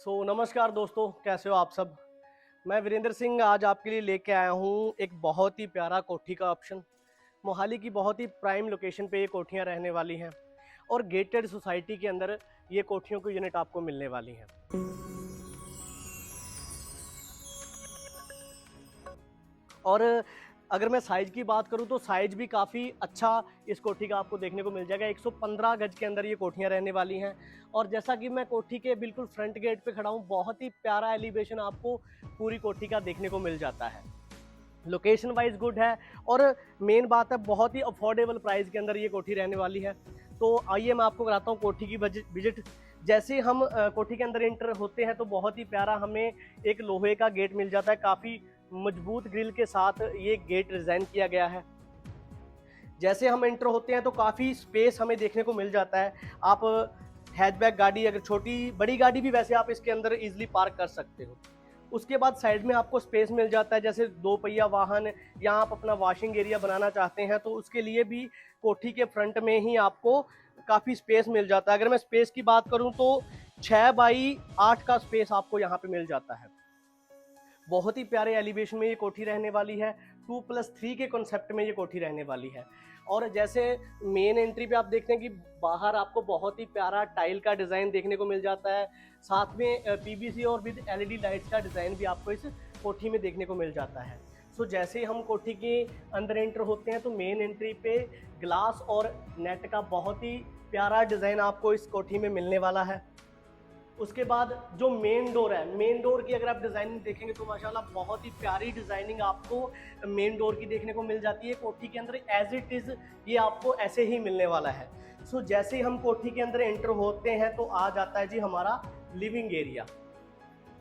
नमस्कार दोस्तों, कैसे हो आप सब। मैं वीरेंद्र सिंह आज आपके लिए लेके आया हूँ एक बहुत ही प्यारा कोठी का ऑप्शन। मोहाली की बहुत ही प्राइम लोकेशन पे ये कोठियाँ रहने वाली हैं और गेटेड सोसाइटी के अंदर ये कोठियों की यूनिट आपको मिलने वाली हैं। और अगर मैं साइज़ की बात करूँ तो साइज़ भी काफ़ी अच्छा इस कोठी का आपको देखने को मिल जाएगा। 115 गज के अंदर ये कोठियाँ रहने वाली हैं। और जैसा कि मैं कोठी के बिल्कुल फ्रंट गेट पे खड़ा हूँ, बहुत ही प्यारा एलिवेशन आपको पूरी कोठी का देखने को मिल जाता है। लोकेशन वाइज गुड है और मेन बात है, बहुत ही अफोर्डेबल प्राइस के अंदर ये कोठी रहने वाली है। तो आइए मैं आपको कराता हूँ कोठी की विजिट। जैसे हम कोठी के अंदर एंटर होते हैं तो बहुत ही प्यारा हमें एक लोहे का गेट मिल जाता है। काफ़ी मजबूत ग्रिल के साथ ये गेट डिज़ाइन किया गया है। जैसे हम एंटर होते हैं तो काफ़ी स्पेस हमें देखने को मिल जाता है। आप हैचबैक गाड़ी, अगर छोटी बड़ी गाड़ी भी वैसे आप इसके अंदर ईजिली पार्क कर सकते हो। उसके बाद साइड में आपको स्पेस मिल जाता है, जैसे 2 पहिया वाहन या आप अपना वॉशिंग एरिया बनाना चाहते हैं तो उसके लिए भी कोठी के फ्रंट में ही आपको काफ़ी स्पेस मिल जाता है। अगर मैं स्पेस की बात करूं तो 6 बाई 8 का स्पेस आपको यहाँ पे मिल जाता है। बहुत ही प्यारे एलिवेशन में ये कोठी रहने वाली है। 2+3 के कॉन्सेप्ट में ये कोठी रहने वाली है। और जैसे मेन एंट्री पे आप देखते हैं कि बाहर आपको बहुत ही प्यारा टाइल का डिज़ाइन देखने को मिल जाता है। साथ में पीवीसी और विद एलईडी लाइट्स का डिज़ाइन भी आपको इस कोठी में देखने को मिल जाता है। जैसे ही हम कोठी के अंदर एंटर होते हैं तो मेन एंट्री पे ग्लास और नेट का बहुत ही प्यारा डिज़ाइन आपको इस कोठी में मिलने वाला है। उसके बाद जो मेन डोर है, मेन डोर की अगर आप डिज़ाइनिंग देखेंगे तो माशाल्लाह बहुत ही प्यारी डिज़ाइनिंग आपको मेन डोर की देखने को मिल जाती है। कोठी के अंदर एज इट इज़ ये आपको ऐसे ही मिलने वाला है। जैसे ही हम कोठी के अंदर एंटर होते हैं तो आ जाता है जी हमारा लिविंग एरिया।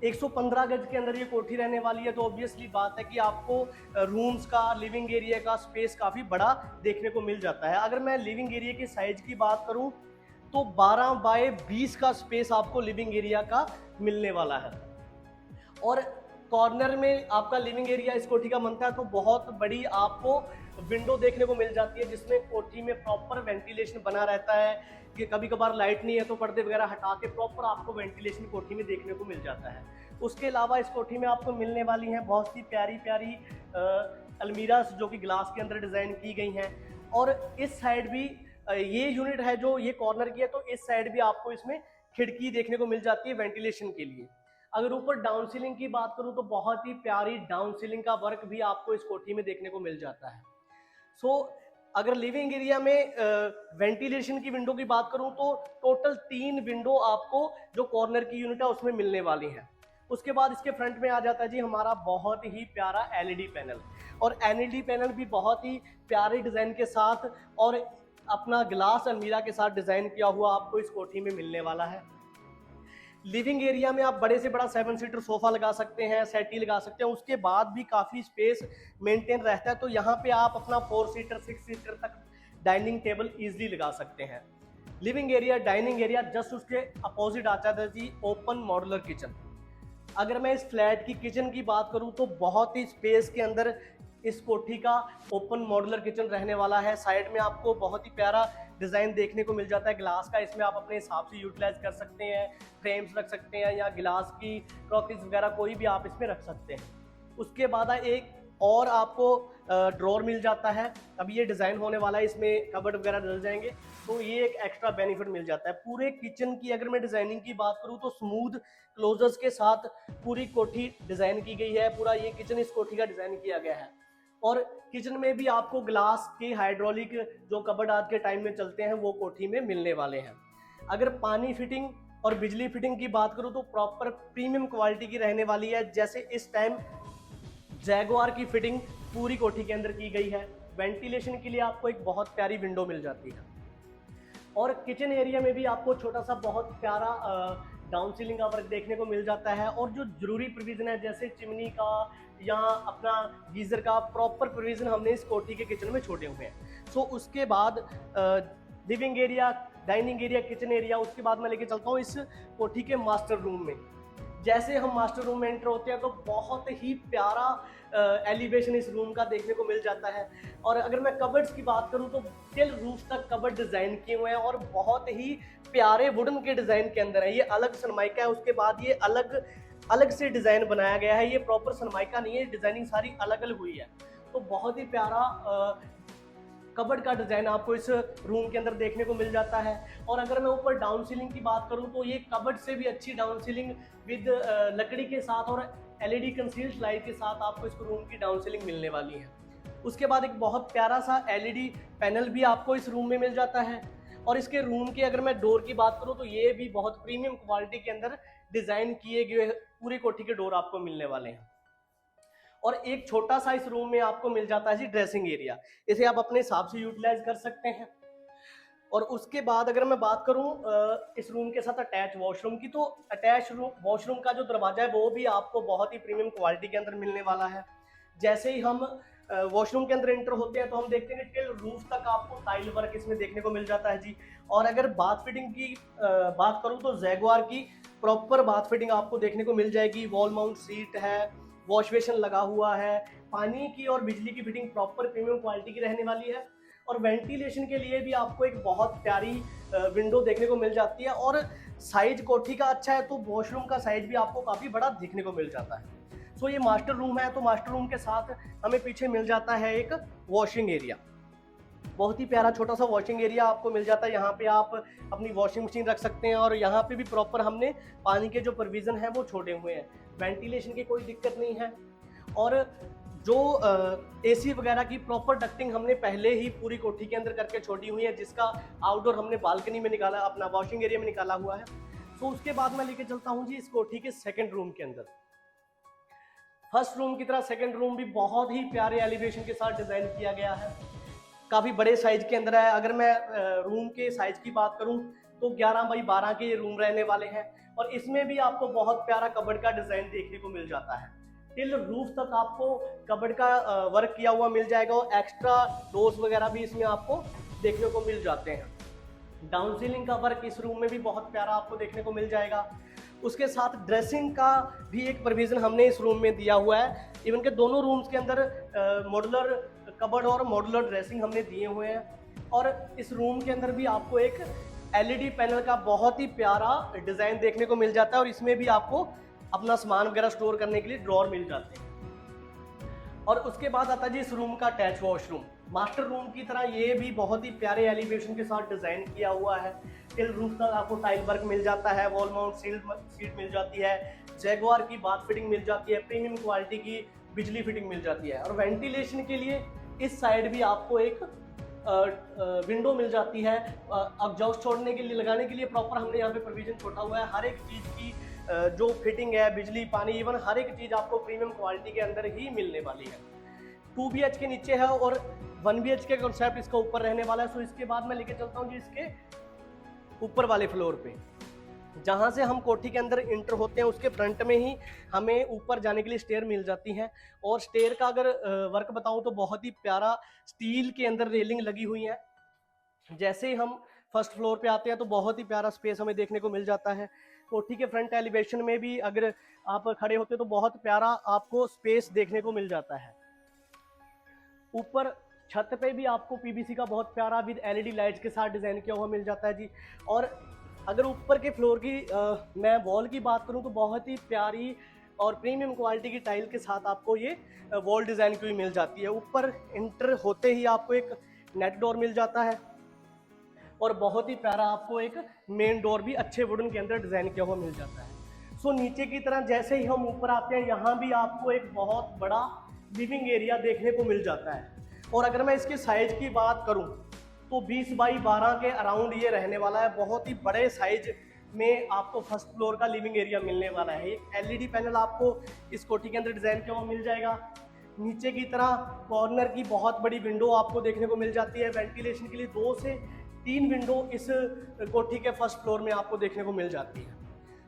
115 गज के अंदर ये कोठी रहने वाली है तो ऑब्वियसली बात है कि आपको रूम्स का, लिविंग एरिया का स्पेस काफ़ी बड़ा देखने को मिल जाता है। अगर मैं लिविंग एरिया की साइज़ की बात करूं तो 12 बाय 20 का स्पेस आपको लिविंग एरिया का मिलने वाला है। और कॉर्नर में आपका लिविंग एरिया इस कोठी का बनता है तो बहुत बड़ी आपको विंडो देखने को मिल जाती है, जिसमें कोठी में प्रॉपर वेंटिलेशन बना रहता है कि कभी कभार लाइट नहीं है तो पर्दे वगैरह हटा के प्रॉपर आपको वेंटिलेशन कोठी में देखने को मिल जाता है। उसके अलावा इस कोठी में आपको मिलने वाली हैं बहुत सी प्यारी प्यारी अलमीरास जो कि ग्लास के अंदर डिज़ाइन की गई हैं। और इस साइड भी ये यूनिट है जो ये कॉर्नर की है तो इस साइड भी आपको इसमें खिड़की देखने को मिल जाती है वेंटिलेशन के लिए। अगर ऊपर डाउन सीलिंग की बात करूं तो बहुत ही प्यारी डाउन सीलिंग का वर्क भी आपको इस कोठी में देखने को मिल जाता है। अगर लिविंग एरिया में वेंटिलेशन की विंडो की बात करूं तो टोटल 3 विंडो आपको जो कॉर्नर की यूनिट है उसमें मिलने वाली हैं। उसके बाद इसके फ्रंट में आ जाता है जी हमारा बहुत ही प्यारा एलईडी पैनल। और एलईडी पैनल भी बहुत ही प्यारे डिज़ाइन के साथ और अपना ग्लास अलमीरा के साथ डिज़ाइन किया हुआ आपको इस कोठी में मिलने वाला है। लिविंग एरिया में आप बड़े से बड़ा 7 सीटर सोफा लगा सकते हैं, सेटी लगा सकते हैं। उसके बाद भी काफ़ी स्पेस मेंटेन रहता है तो यहाँ पे आप अपना 4 सीटर 6 सीटर तक डाइनिंग टेबल इजीली लगा सकते हैं। Living area, dining area, just उसके अपोजिट आता है जी ओपन मॉड्यूलर किचन। अगर मैं इस फ्लैट की किचन की बात करूं तो बहुत ही स्पेस के अंदर इस कोठी का ओपन मॉड्यूलर किचन रहने वाला है। साइड में आपको बहुत ही प्यारा डिज़ाइन देखने को मिल जाता है ग्लास का। इसमें आप अपने हिसाब से यूटिलाइज कर सकते हैं, फ्रेम्स रख सकते हैं या गिलास की क्रॉकरीज वगैरह कोई भी आप इसमें रख सकते हैं। उसके बाद एक और आपको ड्रॉर मिल जाता है। अभी ये डिज़ाइन होने वाला है, इसमें कबर्ड वगैरह डल जाएंगे तो ये एक एक्स्ट्रा बेनिफिट मिल जाता है। पूरे किचन की अगर मैं डिज़ाइनिंग की बात करूँ तो स्मूथ क्लोजर्स के साथ पूरी कोठी डिज़ाइन की गई है। पूरा ये किचन इस कोठी का डिज़ाइन किया गया है। और किचन में भी आपको ग्लास की हाइड्रोलिक जो कबर्ड आज के टाइम में चलते हैं वो कोठी में मिलने वाले हैं। अगर पानी फिटिंग और बिजली फिटिंग की बात करूं तो प्रॉपर प्रीमियम क्वालिटी की रहने वाली है। जैसे इस टाइम जैगुआर की फिटिंग पूरी कोठी के अंदर की गई है। वेंटिलेशन के लिए आपको एक बहुत प्यारी विंडो मिल जाती है। और किचन एरिया में भी आपको छोटा सा बहुत प्यारा डाउन सीलिंग का वर्क देखने को मिल जाता है। और जो जरूरी प्रोविजन है जैसे चिमनी का या अपना गीजर का प्रॉपर प्रोविजन हमने इस कोठी के किचन में छोड़े हुए हैं। उसके बाद living area, dining area, kitchen area, उसके बाद मैं लेके चलता हूँ इस कोठी के मास्टर रूम में। जैसे हम मास्टर रूम में एंटर होते हैं तो बहुत ही प्यारा एलिवेशन इस रूम का देखने को मिल जाता है। और अगर मैं कबर्ड्स की बात करूं तो टिल रूफ तक कबर्ड डिज़ाइन किए हुए हैं और बहुत ही प्यारे वुडन के डिज़ाइन के अंदर है। ये अलग सनमाइका है, उसके बाद ये अलग अलग से डिज़ाइन बनाया गया है। ये प्रॉपर सनमाइका नहीं है, डिज़ाइनिंग सारी अलग अलग हुई है। तो बहुत ही प्यारा कबर्ड का डिज़ाइन आपको इस रूम के अंदर देखने को मिल जाता है। और अगर मैं ऊपर डाउन सीलिंग की बात करूं तो ये कबर्ड से भी अच्छी डाउन सीलिंग विद लकड़ी के साथ और एलईडी कंसील्ड लाइट के साथ आपको इस रूम की डाउन सीलिंग मिलने वाली है। उसके बाद एक बहुत प्यारा सा एलईडी पैनल भी आपको इस रूम में मिल जाता है। और इसके रूम की अगर मैं डोर की बात करूं तो ये भी बहुत प्रीमियम क्वालिटी के अंदर डिज़ाइन किए गए पूरी कोठी के डोर आपको मिलने वाले हैं। और एक छोटा सा इस रूम में आपको मिल जाता है जी ड्रेसिंग एरिया। इसे आप अपने हिसाब से यूटिलाइज कर सकते हैं। और उसके बाद अगर मैं बात करूं इस रूम के साथ अटैच वॉशरूम की, तो अटैच वॉशरूम का जो दरवाजा है वो भी आपको बहुत ही प्रीमियम क्वालिटी के अंदर मिलने वाला है। जैसे ही हम वॉशरूम के अंदर एंटर होते हैं तो हम देखते हैं कि टिल रूफ तक आपको टाइल वर्क इसमें देखने को मिल जाता है जी। और अगर बाथ फिटिंग की बात करूं तो जैगुआर की प्रॉपर बाथ फिटिंग आपको देखने को मिल जाएगी। वॉल माउंट सीट है, वॉश बेसिन लगा हुआ है, पानी की और बिजली की फिटिंग प्रॉपर प्रीमियम क्वालिटी की रहने वाली है। और वेंटिलेशन के लिए भी आपको एक बहुत प्यारी विंडो देखने को मिल जाती है। और साइज कोठी का अच्छा है तो वॉशरूम का साइज भी आपको काफ़ी बड़ा देखने को मिल जाता है। सो ये मास्टर रूम है, तो मास्टर रूम के साथ हमें पीछे मिल जाता है एक वॉशिंग एरिया। बहुत ही प्यारा छोटा सा वॉशिंग एरिया आपको मिल जाता है। यहाँ पे आप अपनी वॉशिंग मशीन रख सकते हैं और यहाँ पे भी प्रॉपर हमने पानी के जो प्रोविज़न है वो छोड़े हुए हैं। वेंटिलेशन की कोई दिक्कत नहीं है। और जो एसी वगैरह की प्रॉपर डक्टिंग हमने पहले ही पूरी कोठी के अंदर करके छोड़ी हुई है, जिसका आउटडोर हमने बालकनी में निकाला, अपना वॉशिंग एरिया में निकाला हुआ है। तो उसके बाद मैं लेके चलता हूँ जी इस कोठी के सेकेंड रूम के अंदर। फर्स्ट रूम की तरह सेकेंड रूम भी बहुत ही प्यारे एलिवेशन के साथ डिज़ाइन किया गया है। काफ़ी बड़े साइज के अंदर है। अगर मैं रूम के साइज की बात करूं तो 11 बाई 12 के ये रूम रहने वाले हैं। और इसमें भी आपको बहुत प्यारा कबर्ड का डिज़ाइन देखने को मिल जाता है। टिल रूफ तक आपको कबर्ड का वर्क किया हुआ मिल जाएगा और एक्स्ट्रा डोर्स वगैरह भी इसमें आपको देखने को मिल जाते हैं। डाउन सीलिंग का वर्क इस रूम में भी बहुत प्यारा आपको देखने को मिल जाएगा। उसके साथ ड्रेसिंग का भी एक प्रोविज़न हमने इस रूम में दिया हुआ है। इवन के दोनों रूम्स के अंदर मॉडुलर कबर्ड और मॉडुलर ड्रेसिंग हमने दिए हुए हैं। और इस रूम के अंदर भी आपको एक एलईडी पैनल का बहुत ही प्यारा डिज़ाइन देखने को मिल जाता है। और इसमें भी आपको अपना सामान वगैरह स्टोर करने के लिए ड्रॉर मिल जाते हैं। और उसके बाद आता है जी इस रूम का अटैच वॉशरूम। मास्टर रूम की तरह ये भी बहुत ही प्यारे एलिवेशन के साथ डिज़ाइन किया हुआ है। टिल रूफ तक आपको टाइल वर्क मिल जाता है, वॉल माउंट सीट मिल जाती है, जैगुआर की बाथ फिटिंग मिल जाती है, प्रीमियम क्वालिटी की बिजली फिटिंग मिल जाती है। और वेंटिलेशन के लिए इस साइड भी आपको एक विंडो मिल जाती है। एग्जॉस्ट छोड़ने के लिए, लगाने के लिए प्रॉपर हमने यहाँ पे प्रोविजन छोड़ा हुआ है। हर एक चीज़ की जो फिटिंग है, बिजली, पानी, इवन हर एक चीज़ आपको प्रीमियम क्वालिटी के अंदर ही मिलने वाली है। 2 BH के नीचे है और 1 BH के कॉन्सेप्ट इसका ऊपर रहने वाला है। सो इसके बाद मैं लेके चलता हूँ जी इसके ऊपर वाले फ्लोर पे। जहाँ से हम कोठी के अंदर इंटर होते हैं उसके फ्रंट में ही हमें ऊपर जाने के लिए स्टेयर मिल जाती है। और स्टेयर का अगर वर्क बताऊँ तो बहुत ही प्यारा स्टील के अंदर रेलिंग लगी हुई है। जैसे ही हम फर्स्ट फ्लोर पे आते हैं तो बहुत ही प्यारा स्पेस हमें देखने को मिल जाता है। कोठी के फ्रंट एलिवेशन में भी अगर आप खड़े होते तो बहुत प्यारा आपको स्पेस देखने को मिल जाता है। ऊपर छत पे भी आपको पीवीसी का बहुत प्यारा विद एलईडी लाइट्स के साथ डिज़ाइन किया हुआ मिल जाता है जी। और अगर ऊपर के फ्लोर की मैं वॉल की बात करूं तो बहुत ही प्यारी और प्रीमियम क्वालिटी की टाइल के साथ आपको ये वॉल डिज़ाइन की हुई मिल जाती है। ऊपर इंटर होते ही आपको एक नेट डोर मिल जाता है और बहुत ही प्यारा आपको एक मेन डोर भी अच्छे वुडन के अंदर डिज़ाइन किया हुआ मिल जाता है। सो नीचे की तरह जैसे ही हम ऊपर आते हैं यहाँ भी आपको एक बहुत बड़ा लिविंग एरिया देखने को मिल जाता है। और अगर मैं इसके साइज की बात करूं तो 20 बाई 12 के अराउंड ये रहने वाला है। बहुत ही बड़े साइज में आपको फर्स्ट फ्लोर का लिविंग एरिया मिलने वाला है। एक एलईडी पैनल आपको इस कोठी के अंदर डिज़ाइन किया हुआ मिल जाएगा। नीचे की तरह कॉर्नर की बहुत बड़ी विंडो आपको देखने को मिल जाती है। वेंटिलेशन के लिए 2 से 3 विंडो इस कोठी के फर्स्ट फ्लोर में आपको देखने को मिल जाती है।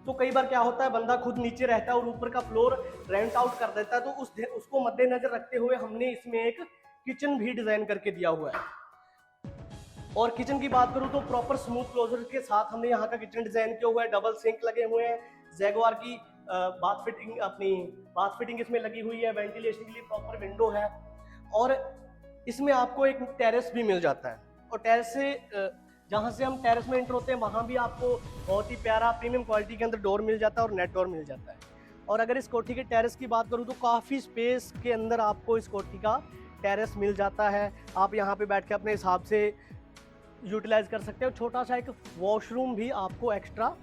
तो कई बार क्या होता है, बंदा खुद नीचे रहता है और ऊपर का फ्लोर रेंट आउट कर देता है, तो उसको मद्देनजर रखते हुए हमने इसमें एक किचन भी डिज़ाइन करके दिया हुआ है। और किचन की बात करूं तो प्रॉपर स्मूथ क्लोजर के साथ हमने यहाँ का किचन डिज़ाइन किया हुआ है। डबल सिंक लगे हुए हैं, जैगुआर की बाथ फिटिंग इसमें लगी हुई है, वेंटिलेशन के लिए प्रॉपर विंडो है, और इसमें आपको एक टेरेस भी मिल जाता है। और टेरेस से जहाँ से हम टेरेस में एंटर होते हैं वहाँ भी आपको बहुत ही प्यारा प्रीमियम क्वालिटी के अंदर डोर मिल जाता है और नेट डोर मिल जाता है। और अगर इस कोठी के टेरेस की बात करूँ तो काफ़ी स्पेस के अंदर आपको इस कोठी का टेरेस मिल जाता है। आप यहाँ पे बैठ के अपने हिसाब से यूटिलाइज कर सकते हो। छोटा सा एक वॉशरूम भी आपको एक्स्ट्रा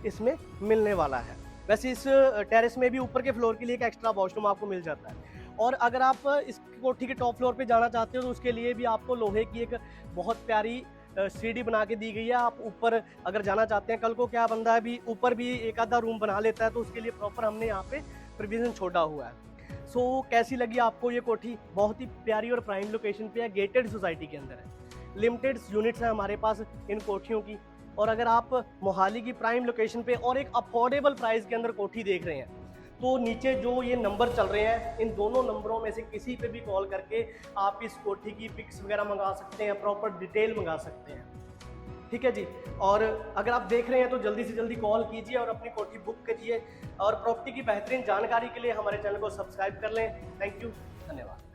इसमें मिलने वाला है। वैसे इस टेरेस में भी ऊपर के फ्लोर के लिए एक एक्स्ट्रा वॉशरूम आपको मिल जाता है। और अगर आप इस कोठी के टॉप फ्लोर पे जाना चाहते हो तो उसके लिए भी आपको लोहे की एक बहुत प्यारी सीढ़ी बना के दी गई है। आप ऊपर अगर जाना चाहते हैं, कल को क्या बंदा है भी ऊपर भी एक आधा रूम बना लेता है, तो उसके लिए प्रॉपर हमने यहाँ पे प्रोविजन छोड़ा हुआ है। सो कैसी लगी आपको ये कोठी? बहुत ही प्यारी और प्राइम लोकेशन पे है, गेटेड सोसाइटी के अंदर है। लिमिटेड यूनिट्स हैं हमारे पास इन कोठियों की। और अगर आप मोहाली की प्राइम लोकेशन पे और एक अफोर्डेबल प्राइस के अंदर कोठी देख रहे हैं तो नीचे जो ये नंबर चल रहे हैं, इन दोनों नंबरों में से किसी पे भी कॉल करके आप इस कोठी की पिक्स वगैरह मंगा सकते हैं, प्रॉपर डिटेल मंगा सकते हैं। ठीक है जी। और अगर आप देख रहे हैं तो जल्दी से जल्दी कॉल कीजिए और अपनी कोठी बुक करिए। और प्रॉपर्टी की बेहतरीन जानकारी के लिए हमारे चैनल को सब्सक्राइब कर लें। थैंक यू, धन्यवाद।